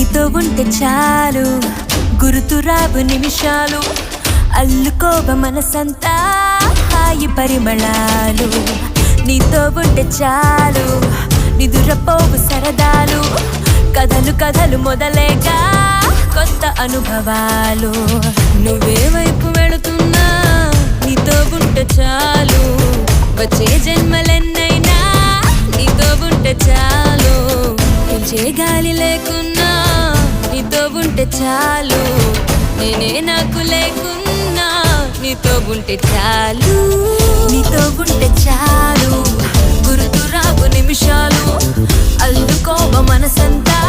నీతో ఉంటే చాలు గుర్తురావు నిమిషాలు అల్లుకోవ మనసంతా హాయి పరిమళాలు నీతో ఉంటే చాలు నిదురపోవు సరదాలు కథలు కథలు మొదలేగా కొత్త అనుభవాలు నువ్వే వైపు వెళుతున్నా నీతో ఉంటే చాలు వచ్చే జన్మలెన్నైనా నీతో ఉంటే చాలు పిలిచే గాలి లేకున్నా నీతో ఉంటే చాలు నేనే నాకు లేకున్నా నీతో ఉంటే చాలు నీతో ఉంటే చాలు గుర్తురావు నిమిషాలు అల్లుకోవ మనసంతా